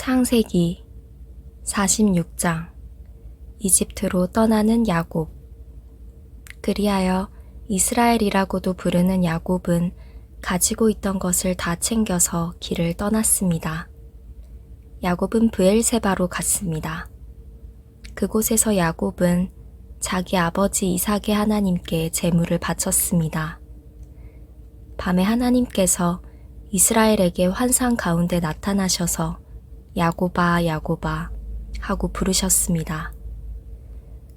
창세기 46장 이집트로 떠나는 야곱. 그리하여 이스라엘이라고도 부르는 야곱은 가지고 있던 것을 다 챙겨서 길을 떠났습니다. 야곱은 브엘세바로 갔습니다. 그곳에서 야곱은 자기 아버지 이삭의 하나님께 제물을 바쳤습니다. 밤에 하나님께서 이스라엘에게 환상 가운데 나타나셔서 야곱아 야곱아 하고 부르셨습니다.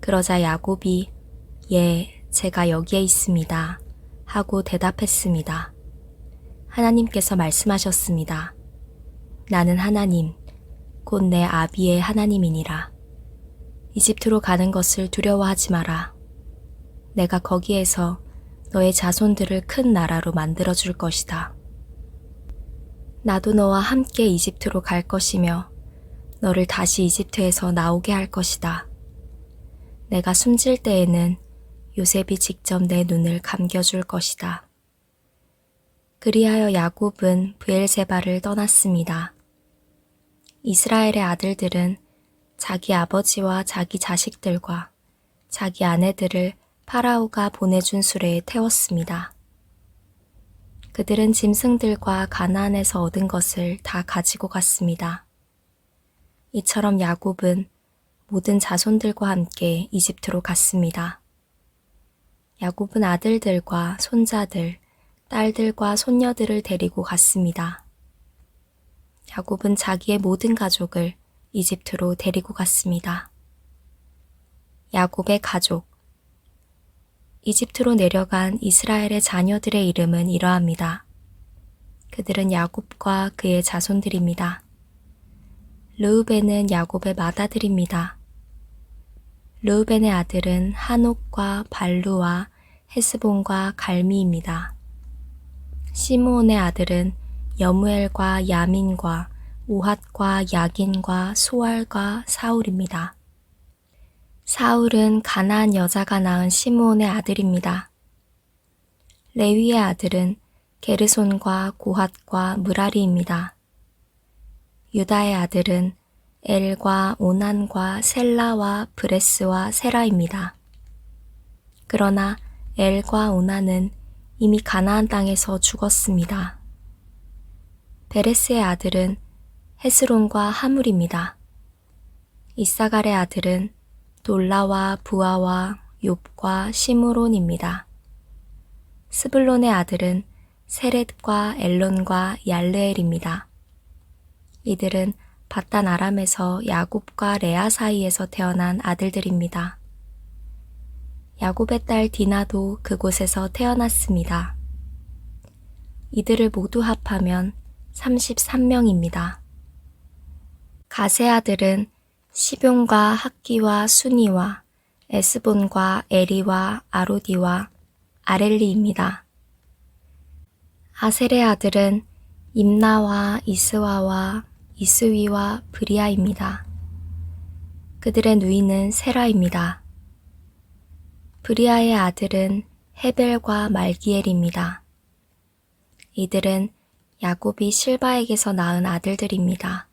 그러자 야곱이 예, 제가 여기에 있습니다 하고 대답했습니다. 하나님께서 말씀하셨습니다. 나는 하나님, 곧 내 아비의 하나님이니라. 이집트로 가는 것을 두려워하지 마라. 내가 거기에서 너의 자손들을 큰 나라로 만들어줄 것이다. 나도 너와 함께 이집트로 갈 것이며 너를 다시 이집트에서 나오게 할 것이다. 내가 숨질 때에는 요셉이 직접 내 눈을 감겨줄 것이다. 그리하여 야곱은 브엘세바를 떠났습니다. 이스라엘의 아들들은 자기 아버지와 자기 자식들과 자기 아내들을 파라오가 보내준 수레에 태웠습니다. 그들은 짐승들과 가나안에서 얻은 것을 다 가지고 갔습니다. 이처럼 야곱은 모든 자손들과 함께 이집트로 갔습니다. 야곱은 아들들과 손자들, 딸들과 손녀들을 데리고 갔습니다. 야곱은 자기의 모든 가족을 이집트로 데리고 갔습니다. 야곱의 가족. 이집트로 내려간 이스라엘의 자녀들의 이름은 이러합니다. 그들은 야곱과 그의 자손들입니다. 르우벤은 야곱의 맏아들입니다. 르우벤의 아들은 한옥과 발루와 헤스본과 갈미입니다. 시므온의 아들은 여무엘과 야민과 오핫과 야긴과 소알과 사울입니다. 사울은 가나안 여자가 낳은 시므온의 아들입니다. 레위의 아들은 게르손과 고핫과 무라리입니다. 유다의 아들은 엘과 오난과 셀라와 브레스와 세라입니다. 그러나 엘과 오난은 이미 가나안 땅에서 죽었습니다. 베레스의 아들은 헤스론과 하물입니다. 이사갈의 아들은 돌라와 부아와 욥과 시므론입니다. 스불론의 아들은 세렛과 엘론과 얄르엘입니다. 이들은 바단 아람에서 야곱과 레아 사이에서 태어난 아들들입니다. 야곱의 딸 디나도 그곳에서 태어났습니다. 이들을 모두 합하면 33명입니다. 가세 아들은 시뵑과 학기와 수니와 에스본과 에리와 아로디와 아렐리입니다. 아셀의 아들은 임나와 이스와와 이스위와 브리아입니다. 그들의 누이는 세라입니다. 브리아의 아들은 헤벨과 말기엘입니다. 이들은 야곱이 실바에게서 낳은 아들들입니다.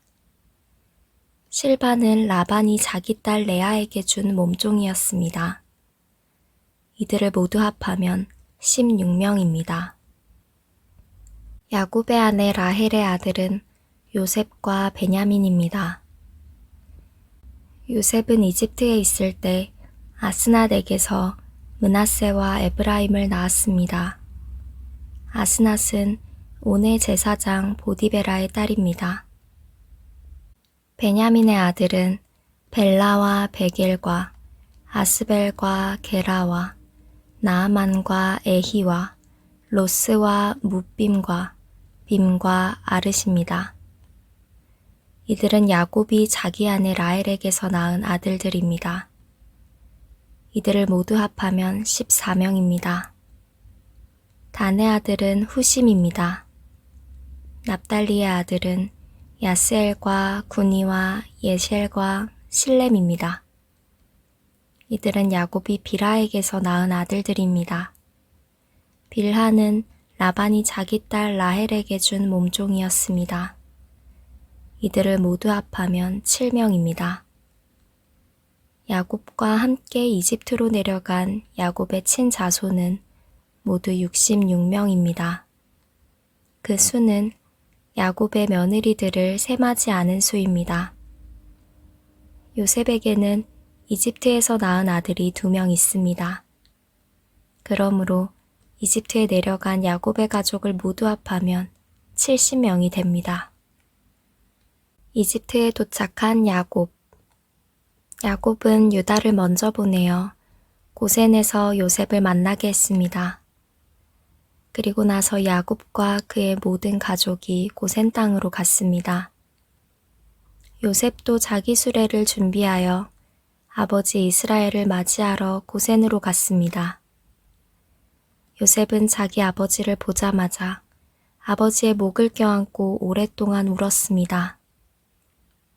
실바는 라반이 자기 딸 레아에게 준 몸종이었습니다. 이들을 모두 합하면 16명입니다. 야곱의 아내 라헬의 아들은 요셉과 베냐민입니다. 요셉은 이집트에 있을 때 아스낫에게서 므낫세와 에브라임을 낳았습니다. 아스낫은 온의 제사장 보디베라의 딸입니다. 베냐민의 아들은 벨라와 베겔과 아스벨과 게라와 나아만과 에히와 로스와 무빔과 빔과 아르십니다. 이들은 야곱이 자기 아내 라헬에게서 낳은 아들들입니다. 이들을 모두 합하면 14명입니다. 단의 아들은 후심입니다. 납달리의 아들은 야스엘과 구니와 예시엘과 실렘입니다. 이들은 야곱이 빌하에게서 낳은 아들들입니다. 빌하는 라반이 자기 딸 라헬에게 준 몸종이었습니다. 이들을 모두 합하면 7명입니다. 야곱과 함께 이집트로 내려간 야곱의 친자손은 모두 66명입니다. 그 수는 야곱의 며느리들을 셈하지 않은 수입니다. 요셉에게는 이집트에서 낳은 아들이 2명 있습니다. 그러므로 이집트에 내려간 야곱의 가족을 모두 합하면 70명이 됩니다. 이집트에 도착한 야곱. 야곱은 유다를 먼저 보내어 고센에서 요셉을 만나게 했습니다. 그리고 나서 야곱과 그의 모든 가족이 고센 땅으로 갔습니다. 요셉도 자기 수레를 준비하여 아버지 이스라엘을 맞이하러 고센으로 갔습니다. 요셉은 자기 아버지를 보자마자 아버지의 목을 껴안고 오랫동안 울었습니다.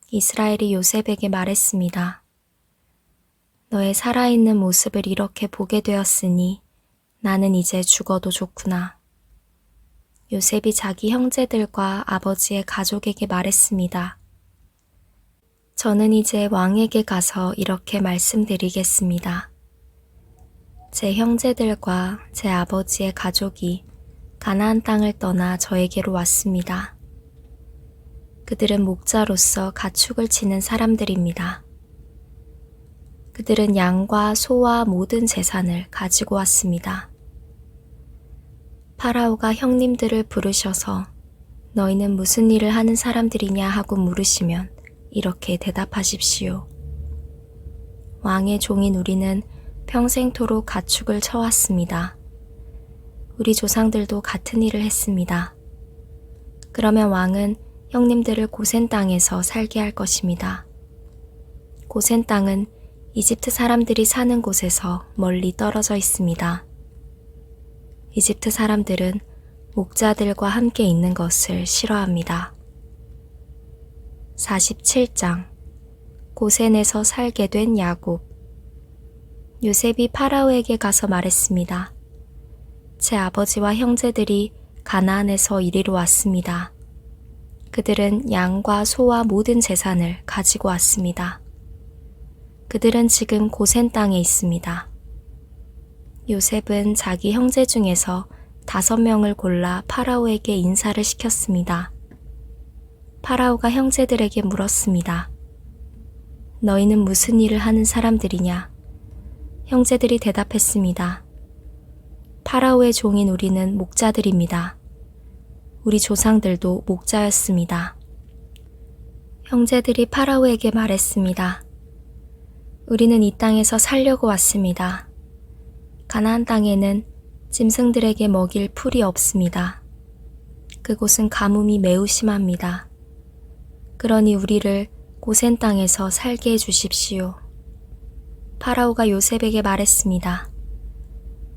이스라엘이 요셉에게 말했습니다. 너의 살아있는 모습을 이렇게 보게 되었으니 나는 이제 죽어도 좋구나. 요셉이 자기 형제들과 아버지의 가족에게 말했습니다. 저는 이제 왕에게 가서 이렇게 말씀드리겠습니다. 제 형제들과 제 아버지의 가족이 가나안 땅을 떠나 저에게로 왔습니다. 그들은 목자로서 가축을 치는 사람들입니다. 그들은 양과 소와 모든 재산을 가지고 왔습니다. 파라오가 형님들을 부르셔서 너희는 무슨 일을 하는 사람들이냐 하고 물으시면 이렇게 대답하십시오. 왕의 종인 우리는 평생토록 가축을 쳐왔습니다. 우리 조상들도 같은 일을 했습니다. 그러면 왕은 형님들을 고센 땅에서 살게 할 것입니다. 고센 땅은 이집트 사람들이 사는 곳에서 멀리 떨어져 있습니다. 이집트 사람들은 목자들과 함께 있는 것을 싫어합니다. 47장 고센에서 살게 된 야곱. 요셉이 파라오에게 가서 말했습니다. 제 아버지와 형제들이 가나안에서 이리로 왔습니다. 그들은 양과 소와 모든 재산을 가지고 왔습니다. 그들은 지금 고센 땅에 있습니다. 요셉은 자기 형제 중에서 5명을 골라 파라오에게 인사를 시켰습니다. 파라오가 형제들에게 물었습니다. 너희는 무슨 일을 하는 사람들이냐? 형제들이 대답했습니다. 파라오의 종인 우리는 목자들입니다. 우리 조상들도 목자였습니다. 형제들이 파라오에게 말했습니다. 우리는 이 땅에서 살려고 왔습니다. 가나안 땅에는 짐승들에게 먹일 풀이 없습니다. 그곳은 가뭄이 매우 심합니다. 그러니 우리를 고센 땅에서 살게 해 주십시오. 파라오가 요셉에게 말했습니다.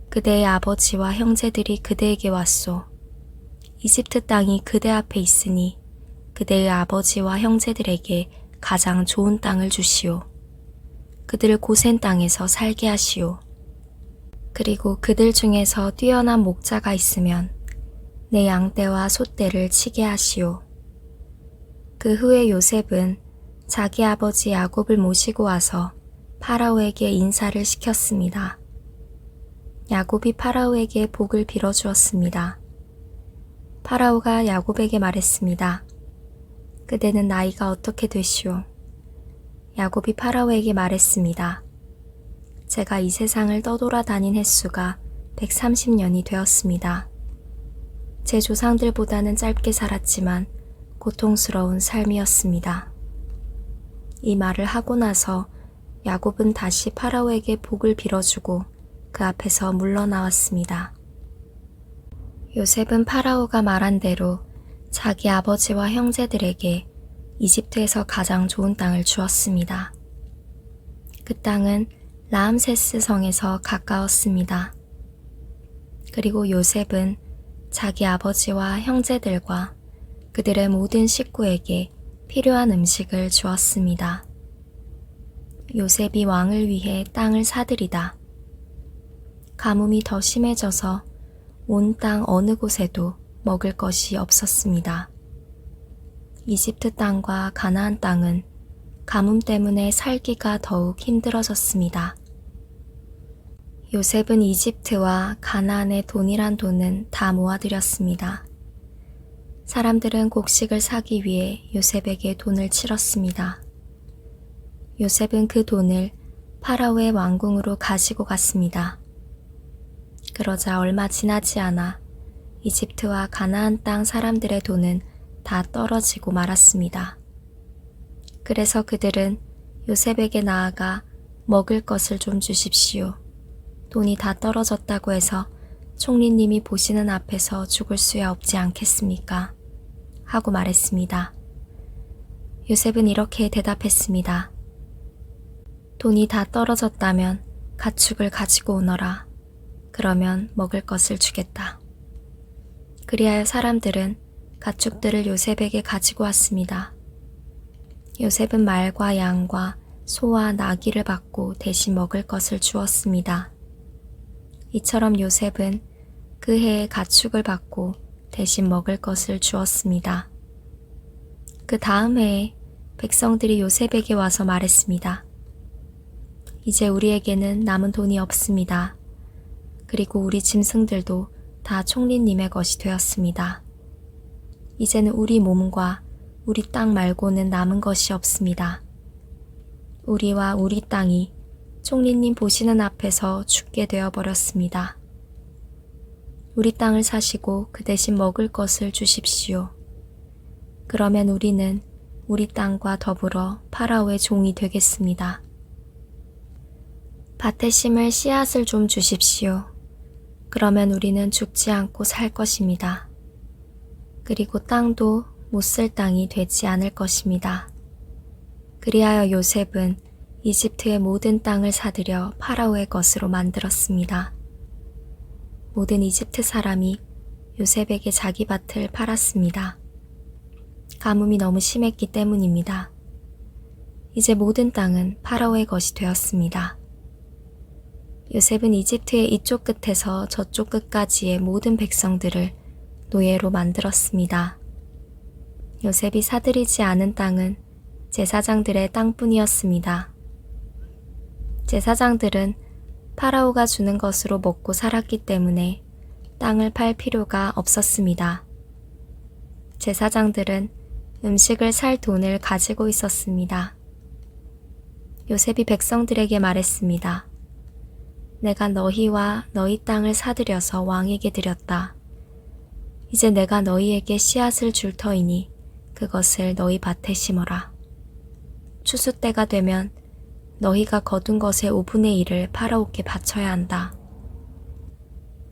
그대의 아버지와 형제들이 그대에게 왔소. 이집트 땅이 그대 앞에 있으니 그대의 아버지와 형제들에게 가장 좋은 땅을 주시오. 그들을 고센 땅에서 살게 하시오. 그리고 그들 중에서 뛰어난 목자가 있으면 내 양떼와 소떼를 치게 하시오. 그 후에 요셉은 자기 아버지 야곱을 모시고 와서 파라오에게 인사를 시켰습니다. 야곱이 파라오에게 복을 빌어주었습니다. 파라오가 야곱에게 말했습니다. 그대는 나이가 어떻게 되시오? 야곱이 파라오에게 말했습니다. 제가 이 세상을 떠돌아다닌 횟수가 130년이 되었습니다. 제 조상들보다는 짧게 살았지만 고통스러운 삶이었습니다. 이 말을 하고 나서 야곱은 다시 파라오에게 복을 빌어주고 그 앞에서 물러나왔습니다. 요셉은 파라오가 말한 대로 자기 아버지와 형제들에게 이집트에서 가장 좋은 땅을 주었습니다. 그 땅은 라암세스 성에서 가까웠습니다. 그리고 요셉은 자기 아버지와 형제들과 그들의 모든 식구에게 필요한 음식을 주었습니다. 요셉이 왕을 위해 땅을 사들이다. 가뭄이 더 심해져서 온 땅 어느 곳에도 먹을 것이 없었습니다. 이집트 땅과 가나안 땅은 가뭄 때문에 살기가 더욱 힘들어졌습니다. 요셉은 이집트와 가나안의 돈이란 돈은 다 모아들였습니다. 사람들은 곡식을 사기 위해 요셉에게 돈을 치렀습니다. 요셉은 그 돈을 파라오의 왕궁으로 가지고 갔습니다. 그러자 얼마 지나지 않아 이집트와 가나안 땅 사람들의 돈은 다 떨어지고 말았습니다. 그래서 그들은 요셉에게 나아가 먹을 것을 좀 주십시오. 돈이 다 떨어졌다고 해서 총리님이 보시는 앞에서 죽을 수야 없지 않겠습니까? 하고 말했습니다. 요셉은 이렇게 대답했습니다. 돈이 다 떨어졌다면 가축을 가지고 오너라. 그러면 먹을 것을 주겠다. 그리하여 사람들은 가축들을 요셉에게 가지고 왔습니다. 요셉은 말과 양과 소와 나귀를 받고 대신 먹을 것을 주었습니다. 이처럼 요셉은 그 해에 가축을 받고 대신 먹을 것을 주었습니다. 그 다음 해에 백성들이 요셉에게 와서 말했습니다. 이제 우리에게는 남은 돈이 없습니다. 그리고 우리 짐승들도 다 총리님의 것이 되었습니다. 이제는 우리 몸과 우리 땅 말고는 남은 것이 없습니다. 우리와 우리 땅이 총리님 보시는 앞에서 죽게 되어버렸습니다. 우리 땅을 사시고 그 대신 먹을 것을 주십시오. 그러면 우리는 우리 땅과 더불어 파라오의 종이 되겠습니다. 밭에 심을 씨앗을 좀 주십시오. 그러면 우리는 죽지 않고 살 것입니다. 그리고 땅도 못 쓸 땅이 되지 않을 것입니다. 그리하여 요셉은 이집트의 모든 땅을 사들여 파라오의 것으로 만들었습니다. 모든 이집트 사람이 요셉에게 자기 밭을 팔았습니다. 가뭄이 너무 심했기 때문입니다. 이제 모든 땅은 파라오의 것이 되었습니다. 요셉은 이집트의 이쪽 끝에서 저쪽 끝까지의 모든 백성들을 노예로 만들었습니다. 요셉이 사들이지 않은 땅은 제사장들의 땅뿐이었습니다. 제사장들은 파라오가 주는 것으로 먹고 살았기 때문에 땅을 팔 필요가 없었습니다. 제사장들은 음식을 살 돈을 가지고 있었습니다. 요셉이 백성들에게 말했습니다. 내가 너희와 너희 땅을 사들여서 왕에게 드렸다. 이제 내가 너희에게 씨앗을 줄 터이니 그것을 너희 밭에 심어라. 추수 때가 되면 너희가 거둔 것의 5분의 1을 파라오께 바쳐야 한다.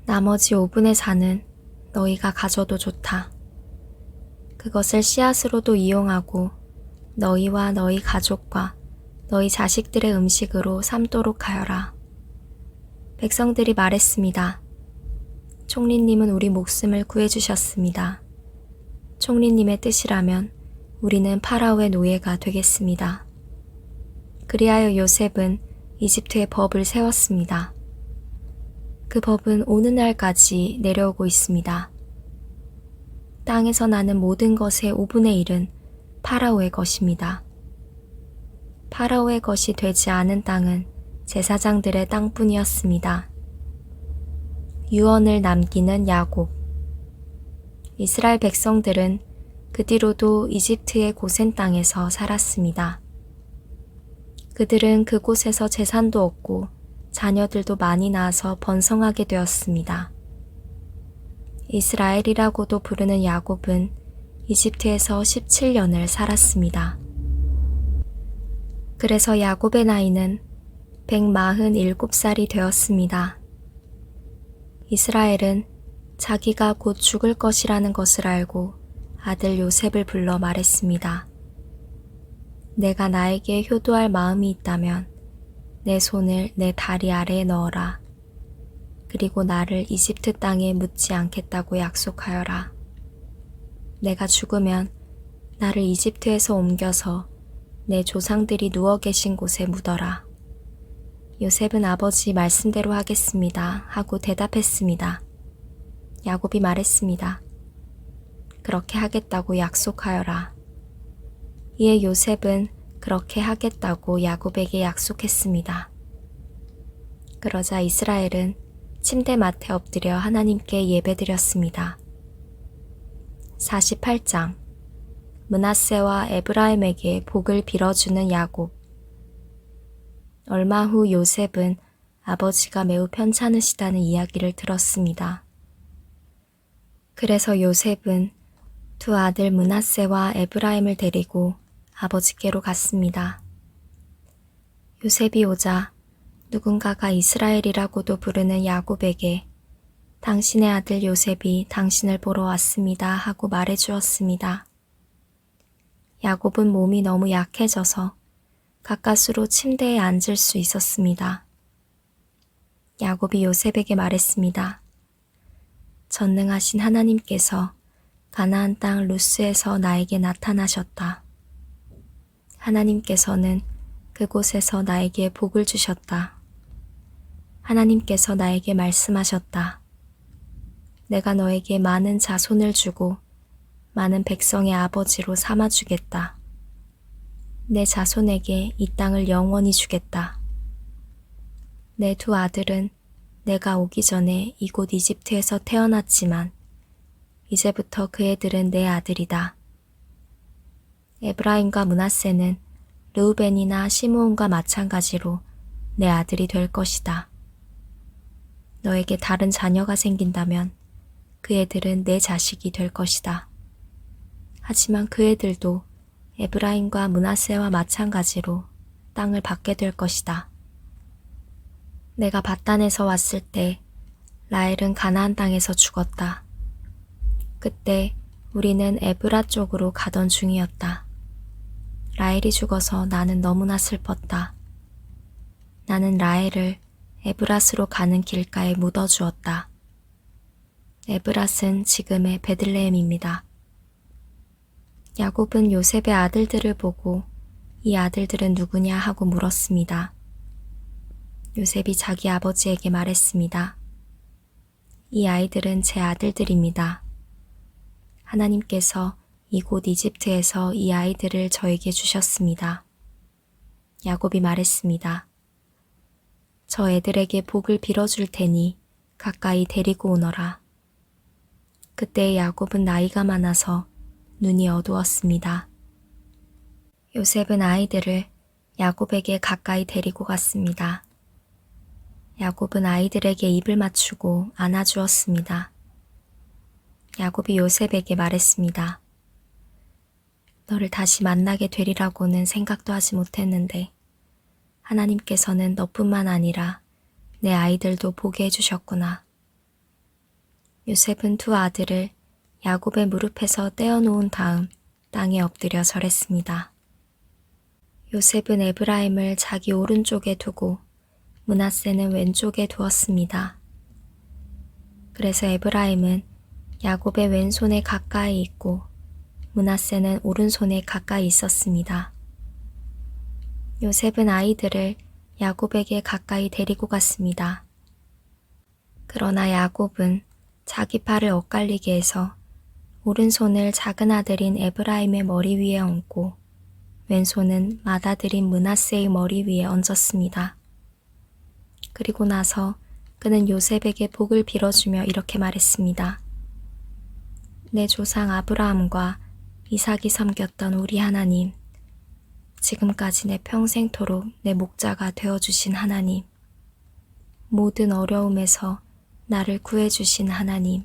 나머지 5분의 4는 너희가 가져도 좋다. 그것을 씨앗으로도 이용하고 너희와 너희 가족과 너희 자식들의 음식으로 삼도록 하여라. 백성들이 말했습니다. 총리님은 우리 목숨을 구해주셨습니다. 총리님의 뜻이라면 우리는 파라오의 노예가 되겠습니다. 그리하여 요셉은 이집트의 법을 세웠습니다. 그 법은 오늘날까지 내려오고 있습니다. 땅에서 나는 모든 것의 5분의 1은 파라오의 것입니다. 파라오의 것이 되지 않은 땅은 제사장들의 땅뿐이었습니다. 유언을 남기는 야곱. 이스라엘 백성들은 그 뒤로도 이집트의 고센 땅에서 살았습니다. 그들은 그곳에서 재산도 얻고 자녀들도 많이 낳아서 번성하게 되었습니다. 이스라엘이라고도 부르는 야곱은 이집트에서 17년을 살았습니다. 그래서 야곱의 나이는 147살이 되었습니다. 이스라엘은 자기가 곧 죽을 것이라는 것을 알고 아들 요셉을 불러 말했습니다. 내가 나에게 효도할 마음이 있다면 내 손을 내 다리 아래에 넣어라. 그리고 나를 이집트 땅에 묻지 않겠다고 약속하여라. 내가 죽으면 나를 이집트에서 옮겨서 내 조상들이 누워 계신 곳에 묻어라. 요셉은 아버지 말씀대로 하겠습니다 하고 대답했습니다. 야곱이 말했습니다. 그렇게 하겠다고 약속하여라. 이에 요셉은 그렇게 하겠다고 야곱에게 약속했습니다. 그러자 이스라엘은 침대맡에 엎드려 하나님께 예배드렸습니다. 48장 므낫세와 에브라임에게 복을 빌어주는 야곱. 얼마 후 요셉은 아버지가 매우 편찮으시다는 이야기를 들었습니다. 그래서 요셉은 두 아들 므낫세와 에브라임을 데리고 아버지께로 갔습니다. 요셉이 오자 누군가가 이스라엘이라고도 부르는 야곱에게 당신의 아들 요셉이 당신을 보러 왔습니다 하고 말해 주었습니다. 야곱은 몸이 너무 약해져서 가까스로 침대에 앉을 수 있었습니다. 야곱이 요셉에게 말했습니다. 전능하신 하나님께서 가나안 땅 루스에서 나에게 나타나셨다. 하나님께서는 그곳에서 나에게 복을 주셨다. 하나님께서 나에게 말씀하셨다. 내가 너에게 많은 자손을 주고 많은 백성의 아버지로 삼아주겠다. 내 자손에게 이 땅을 영원히 주겠다. 내 두 아들은 내가 오기 전에 이곳 이집트에서 태어났지만 이제부터 그 애들은 내 아들이다. 에브라임과 므낫세는 르우벤이나 시므온과 마찬가지로 내 아들이 될 것이다. 너에게 다른 자녀가 생긴다면 그 애들은 내 자식이 될 것이다. 하지만 그 애들도 에브라임과 므낫세와 마찬가지로 땅을 받게 될 것이다. 내가 밧단에서 왔을 때 라헬은 가나안 땅에서 죽었다. 그때 우리는 에브라 쪽으로 가던 중이었다. 라헬이 죽어서 나는 너무나 슬펐다. 나는 라헬을 에브랏으로 가는 길가에 묻어주었다. 에브랏은 지금의 베들레헴입니다. 야곱은 요셉의 아들들을 보고 이 아들들은 누구냐 하고 물었습니다. 요셉이 자기 아버지에게 말했습니다. 이 아이들은 제 아들들입니다. 하나님께서 이곳 이집트에서 이 아이들을 저에게 주셨습니다. 야곱이 말했습니다. 저 애들에게 복을 빌어줄 테니 가까이 데리고 오너라. 그때 야곱은 나이가 많아서 눈이 어두웠습니다. 요셉은 아이들을 야곱에게 가까이 데리고 갔습니다. 야곱은 아이들에게 입을 맞추고 안아주었습니다. 야곱이 요셉에게 말했습니다. 너를 다시 만나게 되리라고는 생각도 하지 못했는데 하나님께서는 너뿐만 아니라 내 아이들도 보게 해주셨구나. 요셉은 두 아들을 야곱의 무릎에서 떼어놓은 다음 땅에 엎드려 절했습니다. 요셉은 에브라임을 자기 오른쪽에 두고 므낫세는 왼쪽에 두었습니다. 그래서 에브라임은 야곱의 왼손에 가까이 있고 므낫세는 오른손에 가까이 있었습니다. 요셉은 아이들을 야곱에게 가까이 데리고 갔습니다. 그러나 야곱은 자기 팔을 엇갈리게 해서 오른손을 작은 아들인 에브라임의 머리 위에 얹고 왼손은 맏아들인 므낫세의 머리 위에 얹었습니다. 그리고 나서 그는 요셉에게 복을 빌어주며 이렇게 말했습니다. 내 조상 아브라함과 이삭이 섬겼던 우리 하나님, 지금까지 내 평생토록 내 목자가 되어주신 하나님, 모든 어려움에서 나를 구해주신 하나님,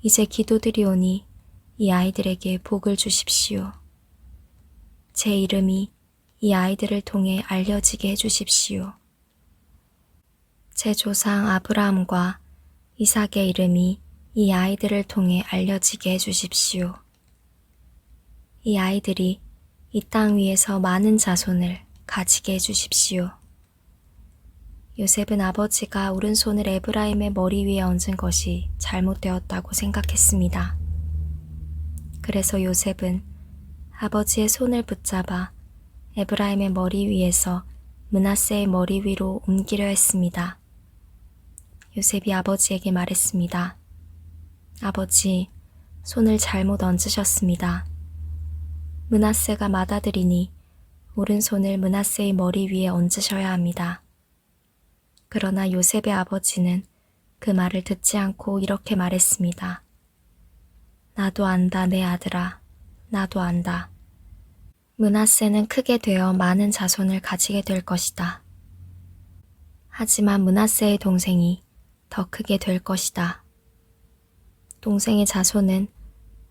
이제 기도드리오니 이 아이들에게 복을 주십시오. 제 이름이 이 아이들을 통해 알려지게 해주십시오. 제 조상 아브라함과 이삭의 이름이 이 아이들을 통해 알려지게 해주십시오. 이 아이들이 이 땅 위에서 많은 자손을 가지게 해주십시오. 요셉은 아버지가 오른손을 에브라임의 머리 위에 얹은 것이 잘못되었다고 생각했습니다. 그래서 요셉은 아버지의 손을 붙잡아 에브라임의 머리 위에서 므낫세의 머리 위로 옮기려 했습니다. 요셉이 아버지에게 말했습니다. 아버지, 손을 잘못 얹으셨습니다. 므낫세가 맏아들이니 오른손을 므낫세의 머리 위에 얹으셔야 합니다. 그러나 요셉의 아버지는 그 말을 듣지 않고 이렇게 말했습니다. 나도 안다, 내 아들아. 나도 안다. 므낫세는 크게 되어 많은 자손을 가지게 될 것이다. 하지만 므낫세의 동생이 더 크게 될 것이다. 동생의 자손은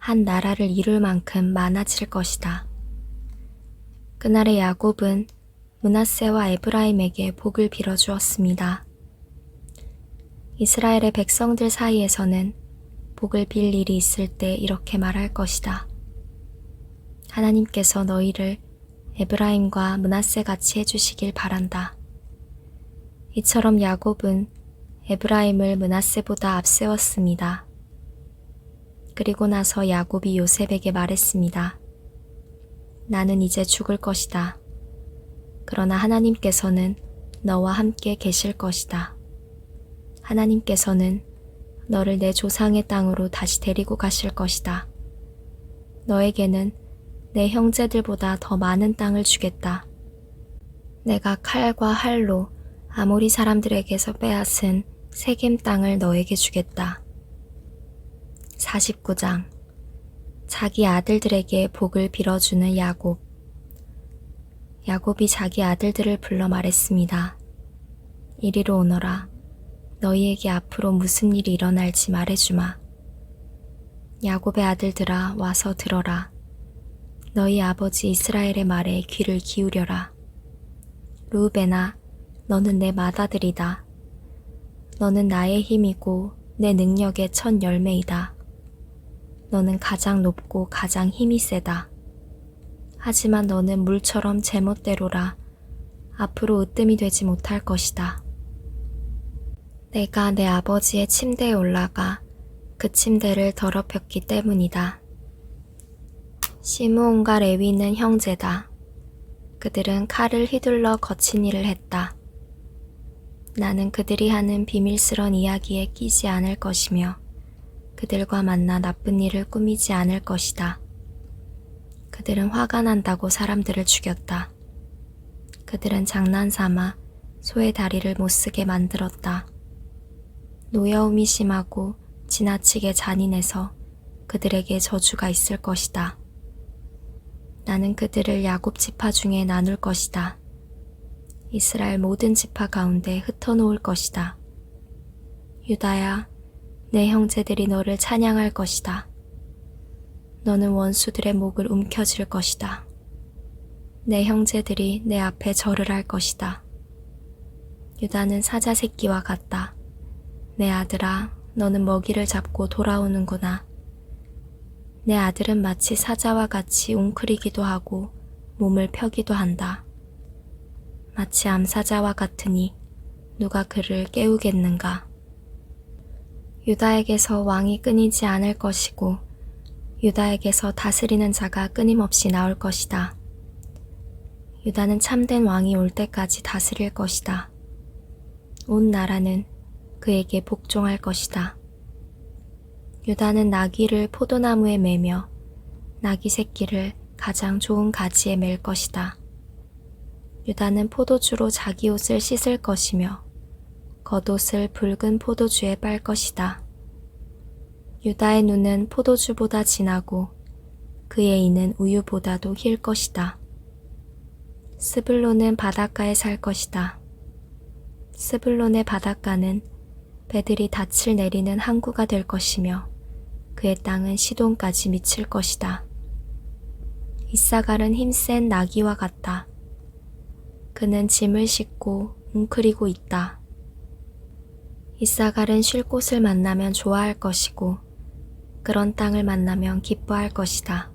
한 나라를 이룰 만큼 많아질 것이다. 그날의 야곱은 므낫세와 에브라임에게 복을 빌어주었습니다. 이스라엘의 백성들 사이에서는 복을 빌 일이 있을 때 이렇게 말할 것이다. 하나님께서 너희를 에브라임과 므낫세 같이 해주시길 바란다. 이처럼 야곱은 에브라임을 므낫세보다 앞세웠습니다. 그리고 나서 야곱이 요셉에게 말했습니다. 나는 이제 죽을 것이다. 그러나 하나님께서는 너와 함께 계실 것이다. 하나님께서는 너를 내 조상의 땅으로 다시 데리고 가실 것이다. 너에게는 내 형제들보다 더 많은 땅을 주겠다. 내가 칼과 활로 아모리 사람들에게서 빼앗은 세겜 땅을 너에게 주겠다. 49장. 자기 아들들에게 복을 빌어주는 야곱. 야곱이 자기 아들들을 불러 말했습니다. 이리로 오너라. 너희에게 앞으로 무슨 일이 일어날지 말해주마. 야곱의 아들들아, 와서 들어라. 너희 아버지 이스라엘의 말에 귀를 기울여라. 르우벤아, 너는 내 맏아들이다. 너는 나의 힘이고 내 능력의 첫 열매이다. 너는 가장 높고 가장 힘이 세다. 하지만 너는 물처럼 제멋대로라. 앞으로 으뜸이 되지 못할 것이다. 내가 내 아버지의 침대에 올라가 그 침대를 더럽혔기 때문이다. 시므온과 레위는 형제다. 그들은 칼을 휘둘러 거친 일을 했다. 나는 그들이 하는 비밀스런 이야기에 끼지 않을 것이며 그들과 만나 나쁜 일을 꾸미지 않을 것이다. 그들은 화가 난다고 사람들을 죽였다. 그들은 장난삼아 소의 다리를 못쓰게 만들었다. 노여움이 심하고 지나치게 잔인해서 그들에게 저주가 있을 것이다. 나는 그들을 야곱 지파 중에 나눌 것이다. 이스라엘 모든 지파 가운데 흩어놓을 것이다. 유다야, 내 형제들이 너를 찬양할 것이다. 너는 원수들의 목을 움켜쥘 것이다. 내 형제들이 내 앞에 절을 할 것이다. 유다는 사자 새끼와 같다. 내 아들아, 너는 먹이를 잡고 돌아오는구나. 내 아들은 마치 사자와 같이 웅크리기도 하고 몸을 펴기도 한다. 마치 암사자와 같으니 누가 그를 깨우겠는가. 유다에게서 왕이 끊이지 않을 것이고 유다에게서 다스리는 자가 끊임없이 나올 것이다. 유다는 참된 왕이 올 때까지 다스릴 것이다. 온 나라는 그에게 복종할 것이다. 유다는 나귀를 포도나무에 매며 나귀 새끼를 가장 좋은 가지에 맬 것이다. 유다는 포도주로 자기 옷을 씻을 것이며 겉옷을 붉은 포도주에 빨 것이다. 유다의 눈은 포도주보다 진하고 그의 이는 우유보다도 힐 것이다. 스불론은 바닷가에 살 것이다. 스불론의 바닷가는 배들이 닻을 내리는 항구가 될 것이며 그의 땅은 시돈까지 미칠 것이다. 이사갈은 힘센 나귀와 같다. 그는 짐을 싣고 웅크리고 있다. 이사갈은 쉴 곳을 만나면 좋아할 것이고 그런 땅을 만나면 기뻐할 것이다.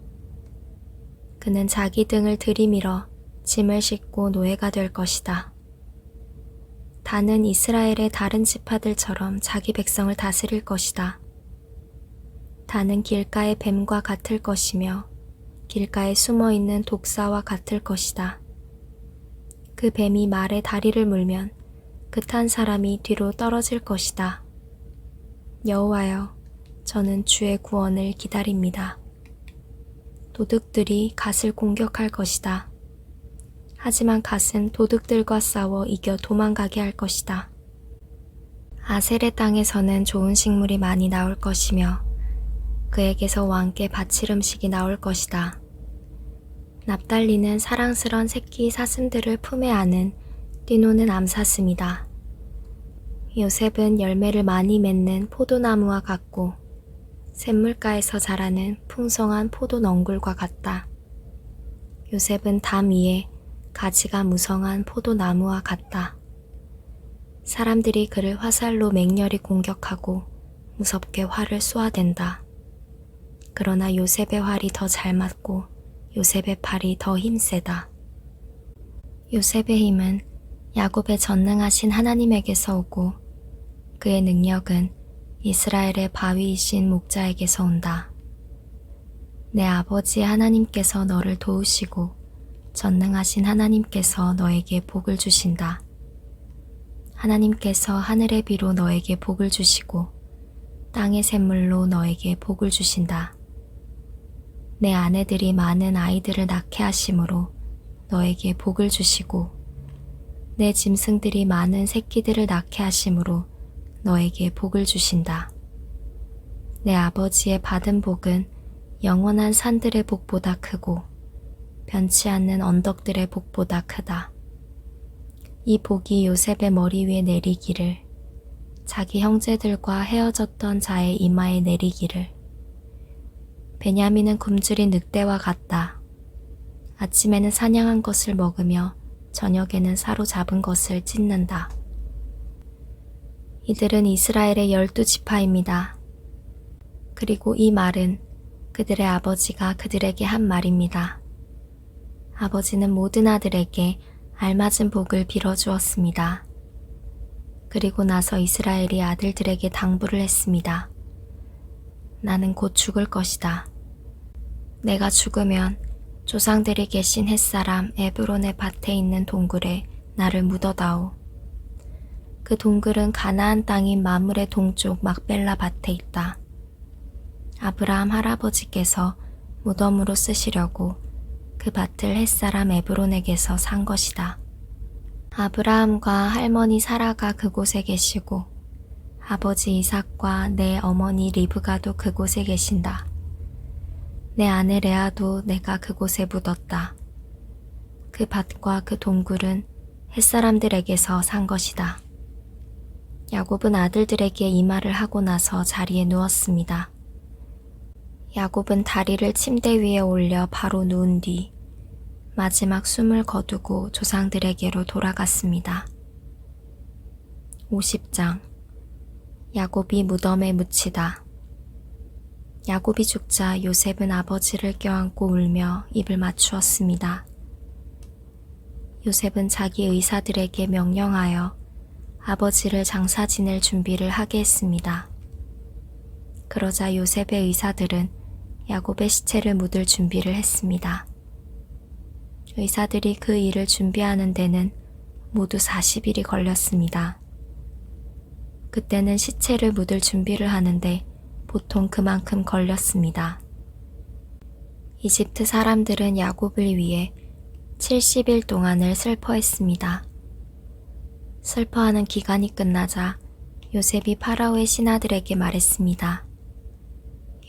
그는 자기 등을 들이밀어 짐을 싣고 노예가 될 것이다. 단은 이스라엘의 다른 지파들처럼 자기 백성을 다스릴 것이다. 단은 길가의 뱀과 같을 것이며 길가에 숨어있는 독사와 같을 것이다. 그 뱀이 말의 다리를 물면 그 탄 사람이 뒤로 떨어질 것이다. 여호와여, 저는 주의 구원을 기다립니다. 도둑들이 갓을 공격할 것이다. 하지만 갓은 도둑들과 싸워 이겨 도망가게 할 것이다. 아셀의 땅에서는 좋은 식물이 많이 나올 것이며 그에게서 왕께 바칠 음식이 나올 것이다. 납달리는 사랑스런 새끼 사슴들을 품에 안은 뛰노는 암사슴이다. 요셉은 열매를 많이 맺는 포도나무와 같고 샘물가에서 자라는 풍성한 포도 넝굴과 같다. 요셉은 담 위에 가지가 무성한 포도나무와 같다. 사람들이 그를 화살로 맹렬히 공격하고 무섭게 활을 쏘아댄다. 그러나 요셉의 활이 더 잘 맞고 요셉의 팔이 더 힘세다. 요셉의 힘은 야곱의 전능하신 하나님에게서 오고 그의 능력은 이스라엘의 바위이신 목자에게서 온다. 내 아버지 하나님께서 너를 도우시고 전능하신 하나님께서 너에게 복을 주신다. 하나님께서 하늘의 비로 너에게 복을 주시고 땅의 샘물로 너에게 복을 주신다. 내 아내들이 많은 아이들을 낳게 하심으로 너에게 복을 주시고 내 짐승들이 많은 새끼들을 낳게 하심으로 너에게 복을 주신다. 내 아버지의 받은 복은 영원한 산들의 복보다 크고 변치 않는 언덕들의 복보다 크다. 이 복이 요셉의 머리 위에 내리기를, 자기 형제들과 헤어졌던 자의 이마에 내리기를. 베냐민은 굶주린 늑대와 같다. 아침에는 사냥한 것을 먹으며 저녁에는 사로잡은 것을 찢는다. 이들은 이스라엘의 12지파입니다. 그리고 이 말은 그들의 아버지가 그들에게 한 말입니다. 아버지는 모든 아들에게 알맞은 복을 빌어주었습니다. 그리고 나서 이스라엘이 아들들에게 당부를 했습니다. 나는 곧 죽을 것이다. 내가 죽으면 조상들이 계신 햇사람 에브론의 밭에 있는 동굴에 나를 묻어다오. 그 동굴은 가나안 땅인 마물의 동쪽 막벨라 밭에 있다. 아브라함 할아버지께서 무덤으로 쓰시려고 그 밭을 햇사람 에브론에게서 산 것이다. 아브라함과 할머니 사라가 그곳에 계시고 아버지 이삭과 내 어머니 리브가도 그곳에 계신다. 내 아내 레아도 내가 그곳에 묻었다. 그 밭과 그 동굴은 햇사람들에게서 산 것이다. 야곱은 아들들에게 이 말을 하고 나서 자리에 누웠습니다. 야곱은 다리를 침대 위에 올려 바로 누운 뒤 마지막 숨을 거두고 조상들에게로 돌아갔습니다. 50장 야곱이 무덤에 묻히다. 야곱이 죽자 요셉은 아버지를 껴안고 울며 입을 맞추었습니다. 요셉은 자기 의사들에게 명령하여 아버지를 장사 지낼 준비를 하게 했습니다. 그러자 요셉의 의사들은 야곱의 시체를 묻을 준비를 했습니다. 의사들이 그 일을 준비하는 데는 모두 40일이 걸렸습니다. 그때는 시체를 묻을 준비를 하는데 보통 그만큼 걸렸습니다. 이집트 사람들은 야곱을 위해 70일 동안을 슬퍼했습니다. 슬퍼하는 기간이 끝나자 요셉이 파라오의 신하들에게 말했습니다.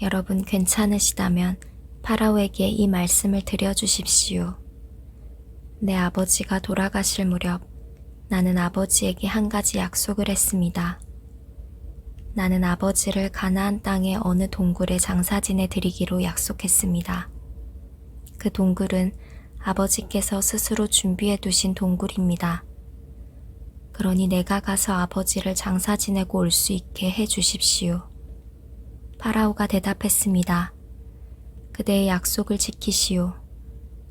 여러분 괜찮으시다면 파라오에게 이 말씀을 드려주십시오. 내 아버지가 돌아가실 무렵 나는 아버지에게 한 가지 약속을 했습니다. 나는 아버지를 가나안 땅의 어느 동굴에 장사 지내 드리기로 약속했습니다. 그 동굴은 아버지께서 스스로 준비해 두신 동굴입니다. 그러니 내가 가서 아버지를 장사 지내고 올 수 있게 해 주십시오. 파라오가 대답했습니다. 그대의 약속을 지키시오.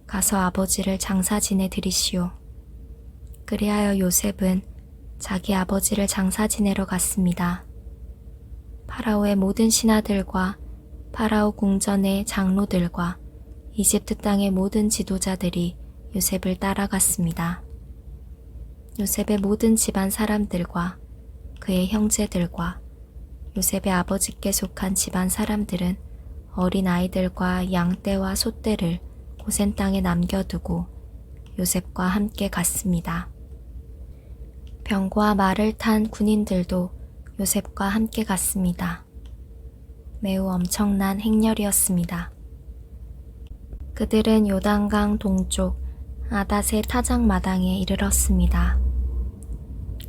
가서 아버지를 장사 지내 드리시오. 그리하여 요셉은 자기 아버지를 장사 지내러 갔습니다. 파라오의 모든 신하들과 파라오 궁전의 장로들과 이집트 땅의 모든 지도자들이 요셉을 따라갔습니다. 요셉의 모든 집안 사람들과 그의 형제들과 요셉의 아버지께 속한 집안 사람들은 어린 아이들과 양떼와 소떼를 고센 땅에 남겨두고 요셉과 함께 갔습니다. 병과 말을 탄 군인들도 요셉과 함께 갔습니다. 매우 엄청난 행렬이었습니다. 그들은 요단강 동쪽 아닷의 타작 마당에 이르렀습니다.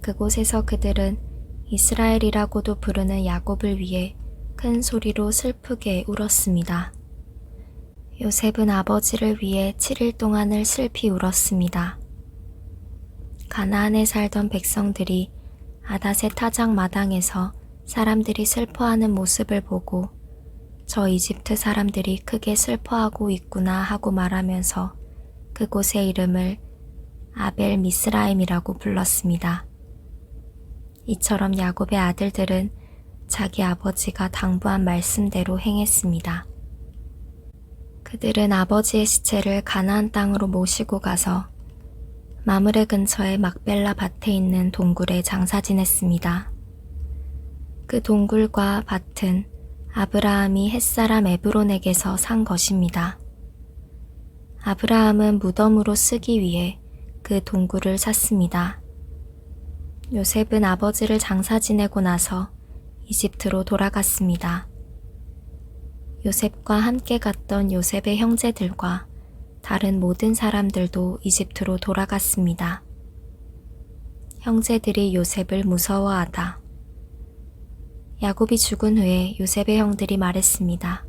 그곳에서 그들은 이스라엘이라고도 부르는 야곱을 위해 큰 소리로 슬프게 울었습니다. 요셉은 아버지를 위해 7일 동안을 슬피 울었습니다. 가나안에 살던 백성들이 아닷의 타작 마당에서 사람들이 슬퍼하는 모습을 보고 저 이집트 사람들이 크게 슬퍼하고 있구나 하고 말하면서 그곳의 이름을 아벨 미스라임이라고 불렀습니다. 이처럼 야곱의 아들들은 자기 아버지가 당부한 말씀대로 행했습니다. 그들은 아버지의 시체를 가나안 땅으로 모시고 가서 마므레 근처의 막벨라 밭에 있는 동굴에 장사 지냈습니다. 그 동굴과 밭은 아브라함이 햇사람 에브론에게서 산 것입니다. 아브라함은 무덤으로 쓰기 위해 그 동굴을 샀습니다. 요셉은 아버지를 장사 지내고 나서 이집트로 돌아갔습니다. 요셉과 함께 갔던 요셉의 형제들과 다른 모든 사람들도 이집트로 돌아갔습니다. 형제들이 요셉을 무서워하다. 야곱이 죽은 후에 요셉의 형들이 말했습니다.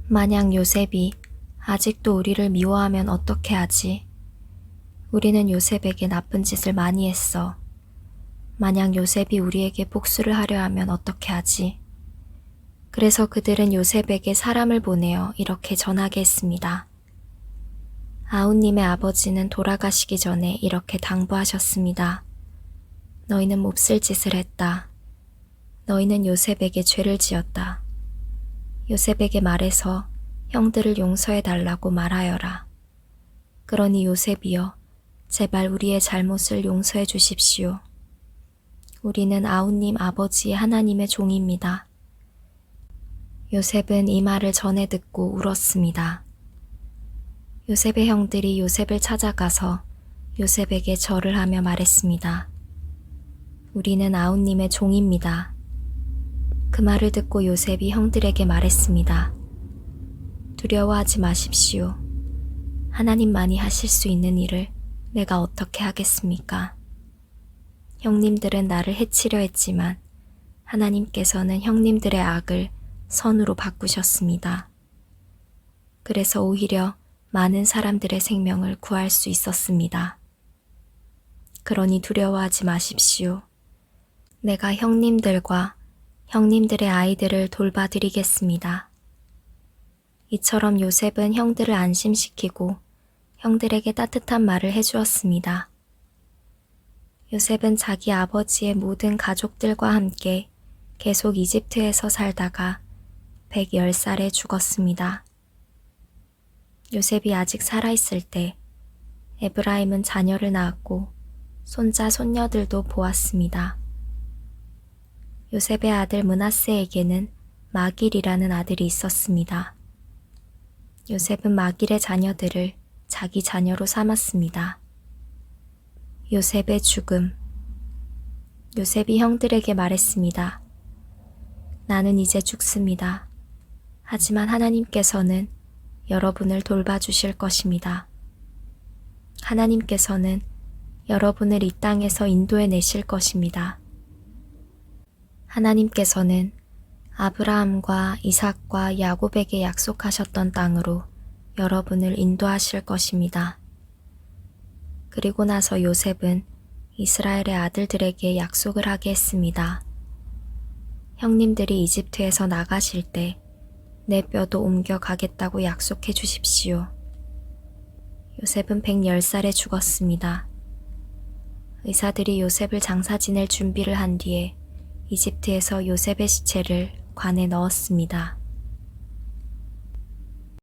만약 요셉이 아직도 우리를 미워하면 어떻게 하지? 우리는 요셉에게 나쁜 짓을 많이 했어. 만약 요셉이 우리에게 복수를 하려 하면 어떻게 하지? 그래서 그들은 요셉에게 사람을 보내어 이렇게 전하게 했습니다. 아우님의 아버지는 돌아가시기 전에 이렇게 당부하셨습니다. 너희는 몹쓸 짓을 했다. 너희는 요셉에게 죄를 지었다. 요셉에게 말해서 형들을 용서해 달라고 말하여라. 그러니 요셉이여, 제발 우리의 잘못을 용서해 주십시오. 우리는 아우님 아버지의 하나님의 종입니다. 요셉은 이 말을 전해 듣고 울었습니다. 요셉의 형들이 요셉을 찾아가서 요셉에게 절을 하며 말했습니다. 우리는 아우님의 종입니다. 그 말을 듣고 요셉이 형들에게 말했습니다. 두려워하지 마십시오. 하나님만이 하실 수 있는 일을 내가 어떻게 하겠습니까? 형님들은 나를 해치려 했지만 하나님께서는 형님들의 악을 선으로 바꾸셨습니다. 그래서 오히려 많은 사람들의 생명을 구할 수 있었습니다. 그러니 두려워하지 마십시오. 내가 형님들과 형님들의 아이들을 돌봐드리겠습니다. 이처럼 요셉은 형들을 안심시키고 형들에게 따뜻한 말을 해주었습니다. 요셉은 자기 아버지의 모든 가족들과 함께 계속 이집트에서 살다가 110살에 죽었습니다. 요셉이 아직 살아있을 때 에브라임은 자녀를 낳았고 손자 손녀들도 보았습니다. 요셉의 아들 므낫세에게는 마길이라는 아들이 있었습니다. 요셉은 마길의 자녀들을 자기 자녀로 삼았습니다. 요셉의 죽음. 요셉이 형들에게 말했습니다. 나는 이제 죽습니다. 하지만 하나님께서는 여러분을 돌봐주실 것입니다. 하나님께서는 여러분을 이 땅에서 인도해 내실 것입니다. 하나님께서는 아브라함과 이삭과 야곱에게 약속하셨던 땅으로 여러분을 인도하실 것입니다. 그리고 나서 요셉은 이스라엘의 아들들에게 약속을 하게 했습니다. 형님들이 이집트에서 나가실 때 내 뼈도 옮겨가겠다고 약속해 주십시오. 요셉은 110살에 죽었습니다. 의사들이 요셉을 장사 지낼 준비를 한 뒤에 이집트에서 요셉의 시체를 관에 넣었습니다.